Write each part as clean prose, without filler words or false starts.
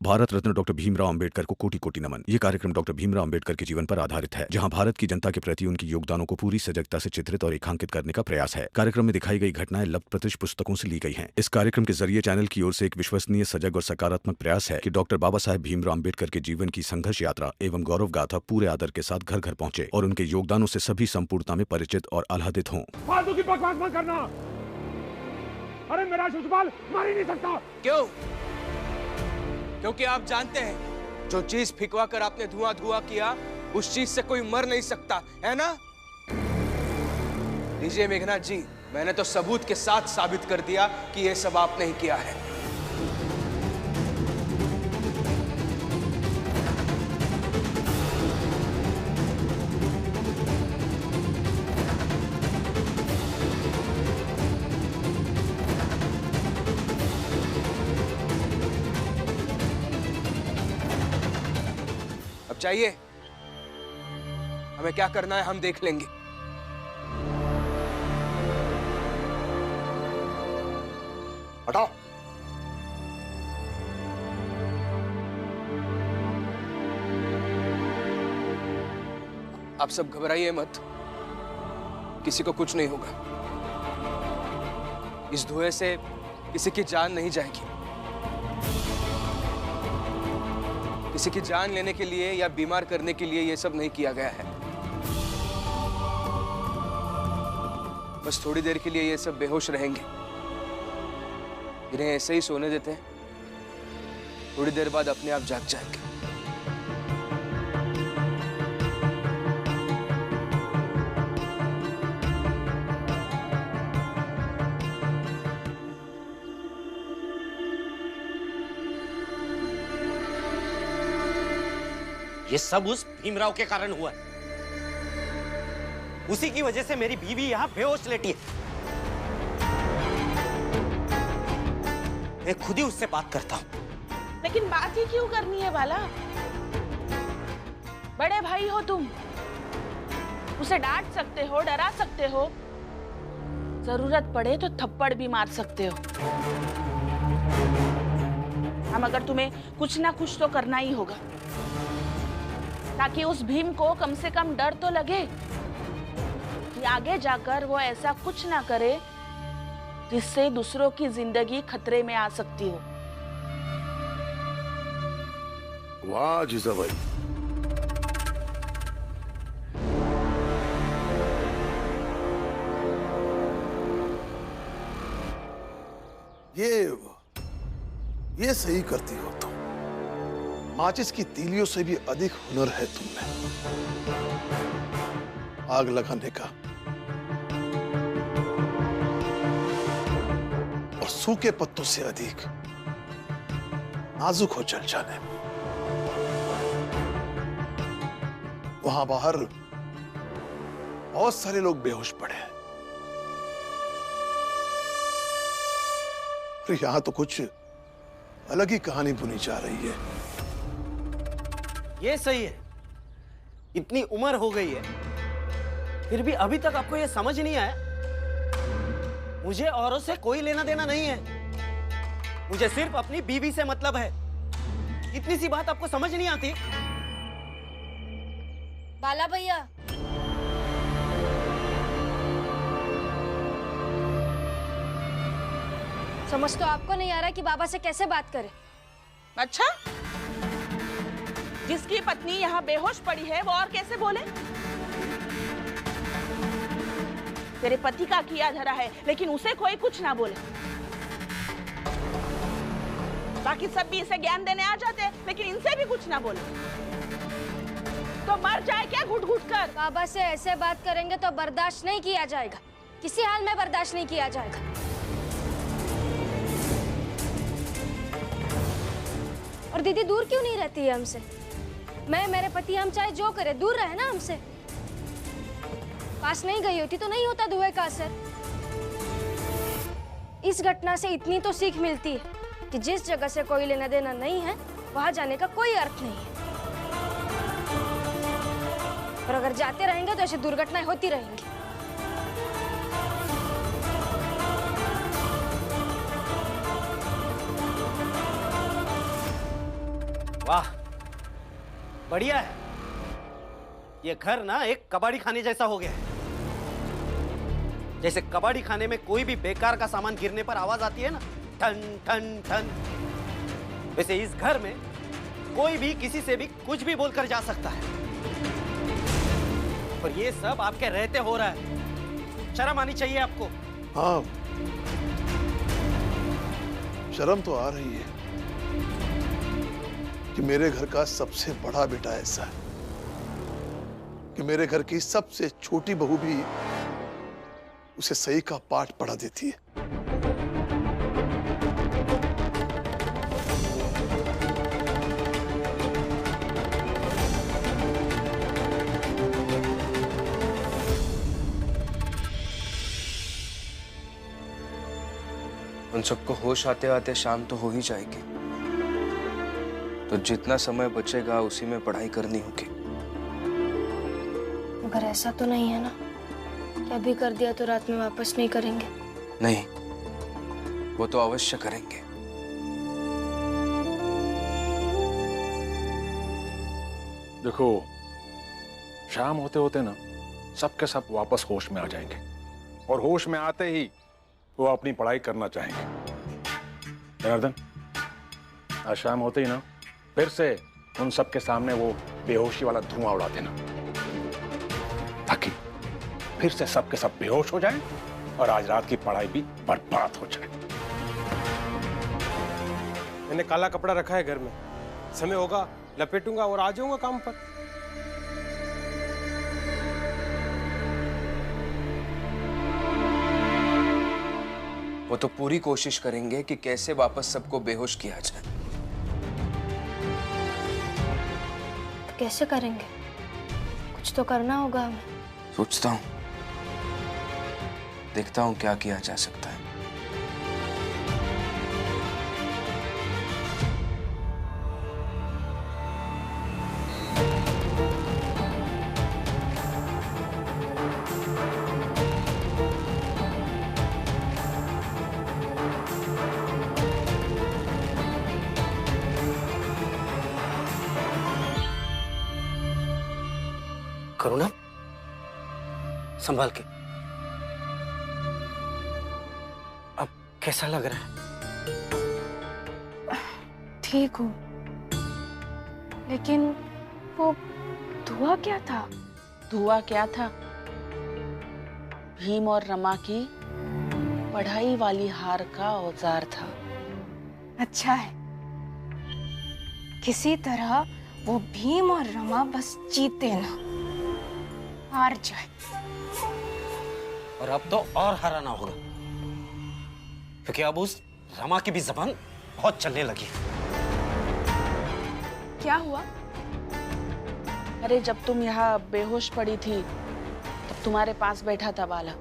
Bharat Ratna doctor Bhimrao Ambedkar को कोटि कोटि नमन। ये कार्यक्रम डॉक्टर भीमराव अंबेडकर के जीवन पर आधारित है, जहां भारत की जनता के प्रति उनके योगदानों को पूरी सजगता से चित्रित और रेखांकित करने का प्रयास है। कार्यक्रम में दिखाई गई घटनाएं लब्ध प्रतिष्ठ पुस्तकों से ली गई हैं। इस कार्यक्रम के जरिए चैनल की ओर से एक विश्वसनीय, सजग और सकारात्मक प्रयास है कि डॉक्टर बाबा साहेब भीमराव अंबेडकर के जीवन की संघर्ष यात्रा एवं गौरव गाथा पूरे आदर के साथ घर घर पहुंचे और उनके योगदानों से सभी संपूर्णता में परिचित और आह्लादित हों। फालतू की बकवास मत करना। अरे मेरा शिशुपाल मर ही नहीं सकता। क्यों? क्योंकि आप जानते हैं जो चीज फिकवा कर आपने धुआं धुआं किया, उस चीज से कोई मर नहीं सकता, है ना? लीजिए मेघनाथ जी, मैंने तो सबूत के साथ साबित कर दिया कि यह सब आपने ही किया है। चाहिए हमें क्या करना है हम देख लेंगे। हटाओ। आप सब घबराइए मत, किसी को कुछ नहीं होगा। इस धुएं से किसी की जान नहीं जाएगी। किसी की जान लेने के लिए या बीमार करने के लिए यह सब नहीं किया गया है। बस थोड़ी देर के लिए ये सब बेहोश रहेंगे, इन्हें ऐसे ही सोने देते हैं, थोड़ी देर बाद अपने आप जाग जाएंगे। ये सब उस भीमराव के कारण हुआ है। उसी की वजह से मेरी बीवी यहां बेहोश लेटी है। मैं खुद ही उससे बात करता हूं। लेकिन बात ही क्यों करनी है बाला? बड़े भाई हो तुम, उसे डांट सकते हो, डरा सकते हो, जरूरत पड़े तो थप्पड़ भी मार सकते हो। हम मगर तुम्हें कुछ ना कुछ तो करना ही होगा, ताकि उस भीम को कम से कम डर तो लगे कि आगे जाकर वो ऐसा कुछ ना करे जिससे दूसरों की जिंदगी खतरे में आ सकती हो। वाह जीजा भाई, ये सही करती हो तुम। माचिस की तीलियों से भी अधिक हुनर है तुम में आग लगाने का और सूखे पत्तों से अधिक नाजुक हो जल जाने में। वहां बाहर बहुत सारे लोग बेहोश पड़े हैं और यहां तो कुछ अलग ही कहानी बुनी जा रही है। ये सही है, इतनी उम्र हो गई है फिर भी अभी तक आपको ये समझ नहीं आया। मुझे औरों से कोई लेना देना नहीं है, मुझे सिर्फ अपनी बीवी से मतलब है। इतनी सी बात आपको समझ नहीं आती? बाला भैया, समझ तो आपको नहीं आ रहा कि बाबा से कैसे बात करें। अच्छा, जिसकी पत्नी यहाँ बेहोश पड़ी है वो और कैसे बोले? तेरे पति का किया धरा है, लेकिन उसे कोई कुछ ना बोले। बाकी सब भी इसे ज्ञान देने आ जाते हैं, लेकिन इनसे भी कुछ ना बोले तो मर जाए क्या घुट घुट कर? बाबा से ऐसे बात करेंगे तो बर्दाश्त नहीं किया जाएगा, किसी हाल में बर्दाश्त नहीं किया जाएगा। और दीदी दूर क्यों नहीं रहती है हमसे? मैं, मेरे पति, हम चाहे जो करे दूर रहे ना हमसे। पास नहीं गई होती तो नहीं होता धुएं का असर। इस घटना से इतनी तो सीख मिलती है कि जिस जगह से कोई लेना देना नहीं है वहां जाने का कोई अर्थ नहीं है। और अगर जाते रहेंगे तो ऐसी दुर्घटनाएं होती रहेंगी। वाह, बढ़िया है। ये घर ना एक कबाड़ी खाने जैसा हो गया है। जैसे कबाड़ी खाने में कोई भी बेकार का सामान गिरने पर आवाज आती है ना, ठन ठन ठन, वैसे इस घर में कोई भी किसी से भी कुछ भी बोलकर जा सकता है। और ये सब आपके रहते हो रहा है। शर्म आनी चाहिए आपको। हाँ, शर्म तो आ रही है कि मेरे घर का सबसे बड़ा बेटा ऐसा है कि मेरे घर की सबसे छोटी बहू भी उसे सही का पाठ पढ़ा देती है। उन सबको होश आते आते शाम तो हो ही जाएगी, तो जितना समय बचेगा उसी में पढ़ाई करनी होगी। मगर ऐसा तो नहीं है ना कि अभी कर दिया तो रात में वापस नहीं करेंगे? नहीं, वो तो अवश्य करेंगे। देखो, शाम होते होते ना सबके सब वापस होश में आ जाएंगे, और होश में आते ही वो अपनी पढ़ाई करना चाहेंगे। जनार्दन, आज शाम होते ही ना फिर से उन सबके सामने वो बेहोशी वाला धुआं उड़ा देना, ताकि फिर से सबके सब बेहोश हो जाएं और आज रात की पढ़ाई भी बर्बाद हो जाए। मैंने काला कपड़ा रखा है घर में, समय होगा लपेटूंगा और आ जाऊंगा काम पर। वो तो पूरी कोशिश करेंगे कि कैसे वापस सबको बेहोश किया जाए। तो कैसे करेंगे? कुछ तो करना होगा हमें। सोचता हूँ, देखता हूँ क्या किया जा सकता है। करुणा, संभाल के। अब कैसा लग रहा है? ठीक हूँ, लेकिन वो धुआं क्या था? धुआं क्या था? भीम और रमा की पढ़ाई वाली हार का औजार था। अच्छा है, किसी तरह वो भीम और रमा बस जीते ना, हार जाए। और अब तो और हराना होगा, क्योंकि अब उस रमा की भी जबान बहुत चलने लगी। क्या हुआ? अरे जब तुम यहाँ बेहोश पड़ी थी तब तुम्हारे पास बैठा था बाला।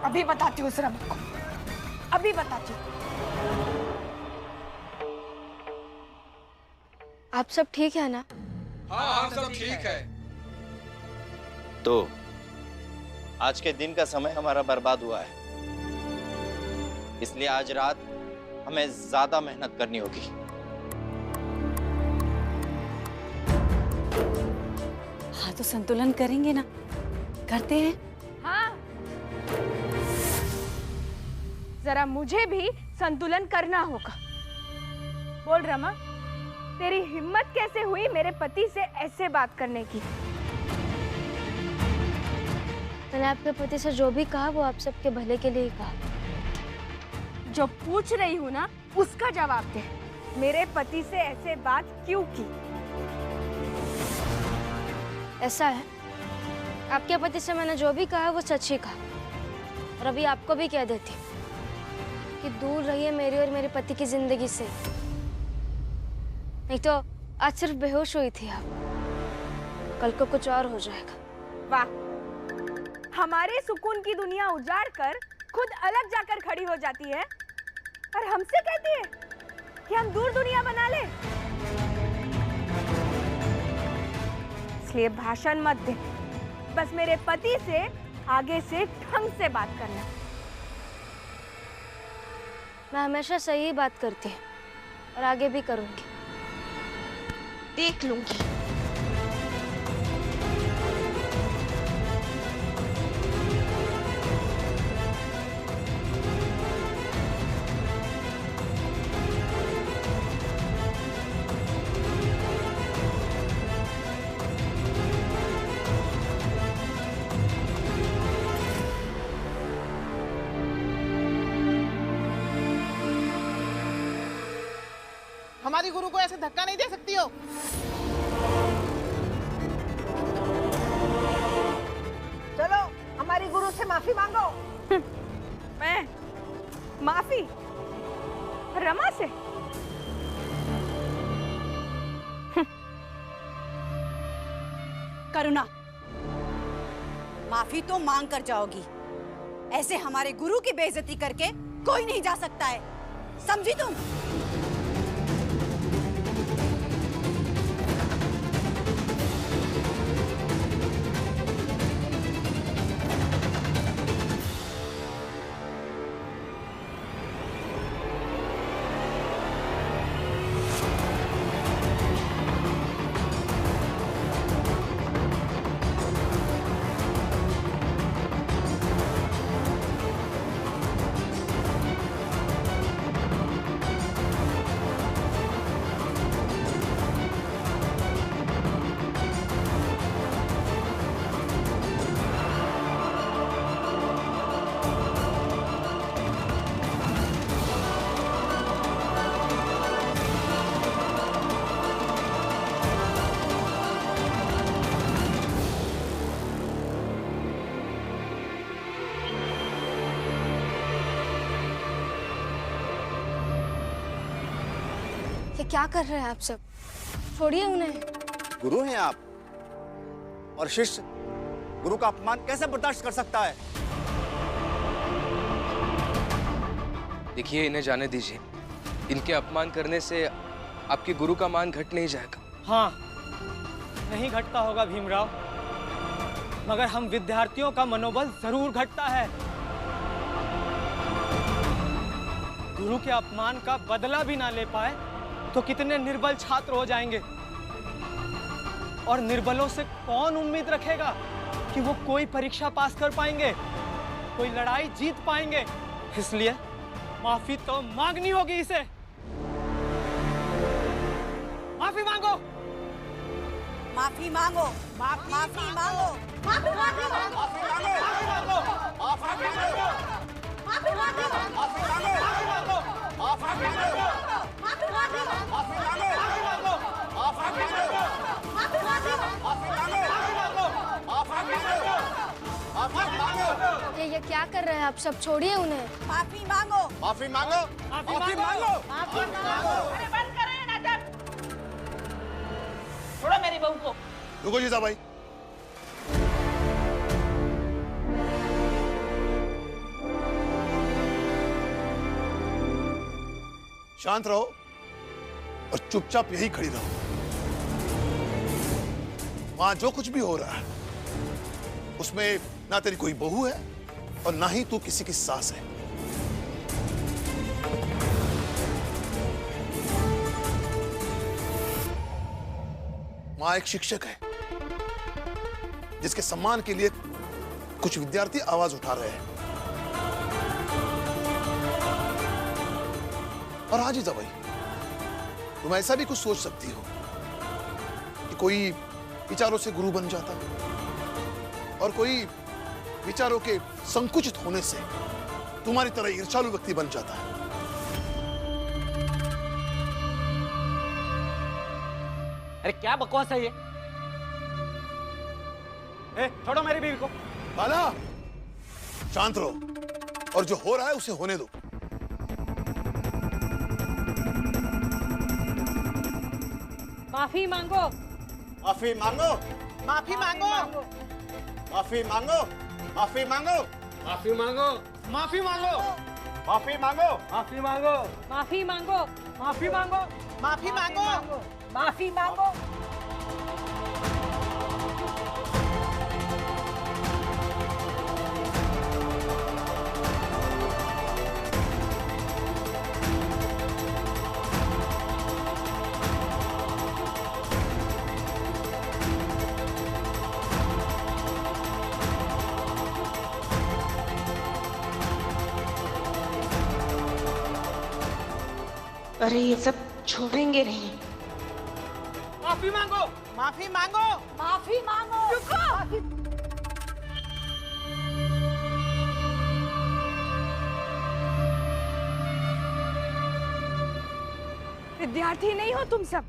अभी बताती हूँ उस रमा को, अभी बताती हूँ। आप सब ठीक है ना? हाँ, सब ठीक है। तो आज के दिन का समय हमारा बर्बाद हुआ है, इसलिए आज रात हमें ज्यादा मेहनत करनी होगी। हाँ, तो संतुलन करेंगे ना? करते हैं। हाँ, जरा मुझे भी संतुलन करना होगा। बोल रमा, तेरी हिम्मत कैसे हुई मेरे पति से ऐसे बात करने की? मैंने आपके पति से जो भी कहा वो आप सबके भले के लिए ही कहा। जो पूछ रही हूँ ना उसका जवाब दे। मेरे पति से ऐसे बात क्यों की? ऐसा है, आपके पति से मैंने जो भी कहा वो सच ही कहा। और अभी आपको भी कह देती कि दूर रहिए मेरी और मेरे पति की जिंदगी से, नहीं तो आज सिर्फ बेहोश हुई थी आप, कल को कुछ और हो जाएगा। वाह, हमारे सुकून की दुनिया उजाड़ कर खुद अलग जाकर खड़ी हो जाती है और हमसे कहती है कि हम दूर दुनिया बना ले। इसलिए भाषण मत दे, बस मेरे पति से आगे से ढंग से बात करना। मैं हमेशा सही बात करती हूँ और आगे भी करूंगी। देख लूंगी। हमारी गुरु को ऐसे धक्का नहीं दे सकती हो। चलो हमारी गुरु से माफी मांगो। मैं माफी रमा से? करुणा, माफी तो मांग कर जाओगी। ऐसे हमारे गुरु की बेइज्जती करके कोई नहीं जा सकता है, समझी तुम? ये क्या कर रहे हैं आप सब? छोड़िए उन्हें। गुरु हैं आप, और शिष्य गुरु का अपमान कैसे बर्दाश्त कर सकता है? देखिए, इन्हें जाने दीजिए। इनके अपमान करने से आपके गुरु का मान घट नहीं जाएगा। हाँ, नहीं घटता होगा भीमराव, मगर हम विद्यार्थियों का मनोबल जरूर घटता है। गुरु के अपमान का बदला भी ना ले पाए तो कितने निर्बल छात्र हो जाएंगे, और निर्बलों से कौन उम्मीद रखेगा कि वो कोई परीक्षा पास कर पाएंगे, कोई लड़ाई जीत पाएंगे। इसलिए माफी तो मांगनी होगी इसे। माफी मांगो, माफी मांगो, माफी मांगो, माफी मांगो, माफी मांगो, माफी मांगो, माफी मांगो, माफी मांगो, माफी मांगो, माफी मांगो, माफी मांगो, माफी मांगो, माफी मांगो, माफी मांगो, माफी मांगो, माफी मांगो। ये क्या कर रहे हैं आप सब? छोड़िए उन्हें। माफी मांगो, माफी मांगो, माफी मांगो, माफी मांगो। अरे बंद करें नाटक। छोड़ो मेरी बहू को। रुको जीजाबाई। शांत रहो और चुपचाप यही खड़ी रहो। वहां जो कुछ भी हो रहा है उसमें ना तेरी कोई बहू है और ना ही तू किसी की सास है। वहां एक शिक्षक है जिसके सम्मान के लिए कुछ विद्यार्थी आवाज उठा रहे हैं। और हाँ जीजाबाई, तुम ऐसा भी कुछ सोच सकती हो कि कोई विचारों से गुरु बन जाता और कोई विचारों के संकुचित होने से तुम्हारी तरह ईर्ष्यालु व्यक्ति बन जाता है। अरे क्या बकवास है ये? छोड़ो मेरी बीवी को। बाला, शांत रहो और जो हो रहा है उसे होने दो। माफी मांगो, माफी मांगो, माफी मांगो, माफी मांगो, माफी मांगो, माफी मांगो, माफी मांगो, माफी मांगो, माफी मांगो, माफी मांगो, माफी मांगो, माफी मांगो, माफी मांगो। अरे ये सब छोड़ेंगे नहीं। माफी मांगो, माफी मांगो, माफी मांगो। रुको। विद्यार्थी नहीं हो तुम सब,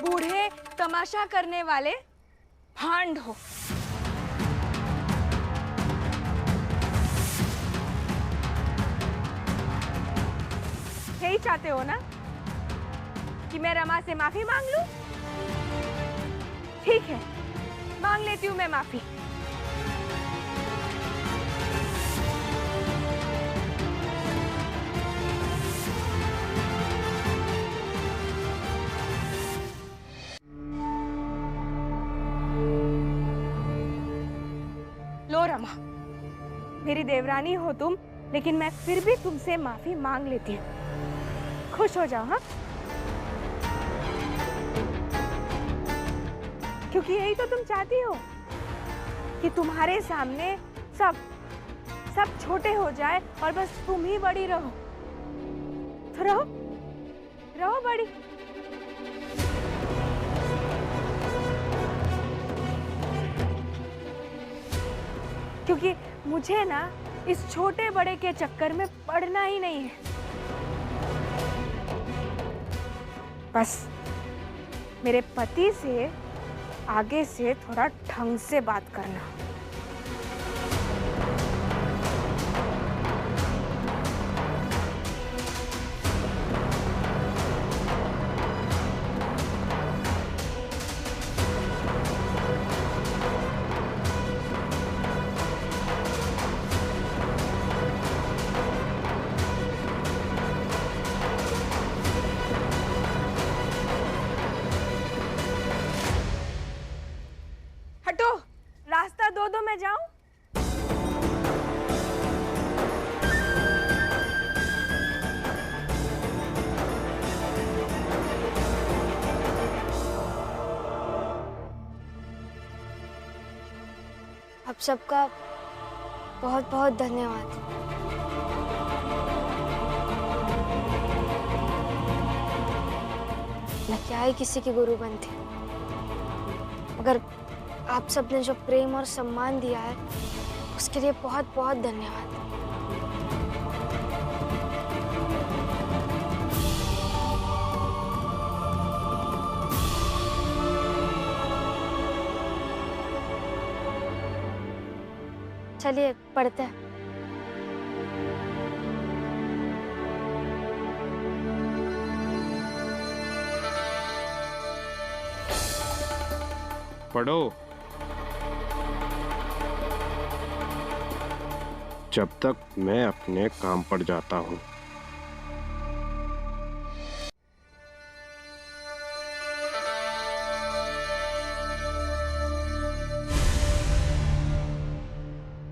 बूढ़े तमाशा करने वाले भांड हो। यही चाहते हो ना कि मैं रमा से माफी मांग लूं? ठीक है, मांग लेती हूँ मैं माफी। लो रमा, मेरी देवरानी हो तुम, लेकिन मैं फिर भी तुमसे माफी मांग लेती हूँ। खुश हो जाओ। हाँ, क्योंकि यही तो तुम चाहती हो कि तुम्हारे सामने सब छोटे हो जाए और बस तुम ही बड़ी रहो। तो रहो बड़ी। क्योंकि मुझे ना इस छोटे बड़े के चक्कर में पड़ना ही नहीं है। बस मेरे पति से आगे से थोड़ा ढंग से बात करना। हटो, रास्ता दो मैं जाऊं? आप सबका बहुत बहुत धन्यवाद। मैं क्या ही किसी की गुरु बनती, मगर आप सबने जो प्रेम और सम्मान दिया है उसके लिए बहुत बहुत धन्यवाद। चलिए पढ़ते हैं। पढ़ो। जब तक मैं अपने काम पर जाता हूँ।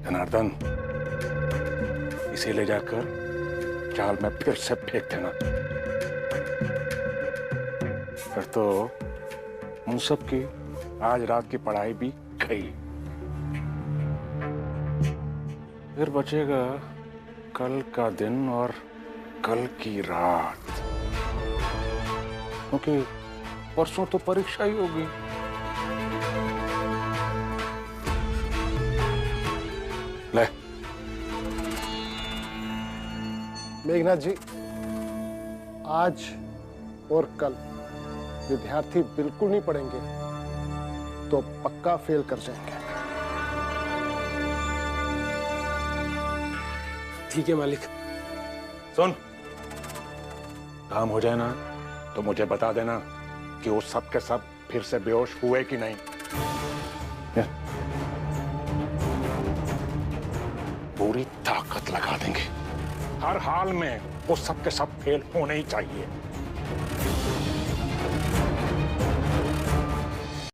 जनार्दन, इसे ले जाकर जाल में फिर से फेंक देना, फिर तो उन सब की आज रात की पढ़ाई भी गई। फिर बचेगा कल का दिन और कल की रात, क्योंकि परसों तो परीक्षा ही होगी। ले। मेघनाथ जी, आज और कल विद्यार्थी बिल्कुल नहीं पढ़ेंगे तो पक्का फेल कर जाएंगे। ठीक है मालिक। सुन, काम हो जाए ना तो मुझे बता देना कि वो सब के सब फिर से बेहोश हुए कि नहीं। पूरी ताकत लगा देंगे। हर हाल में वो सब के सब फेल होने ही चाहिए।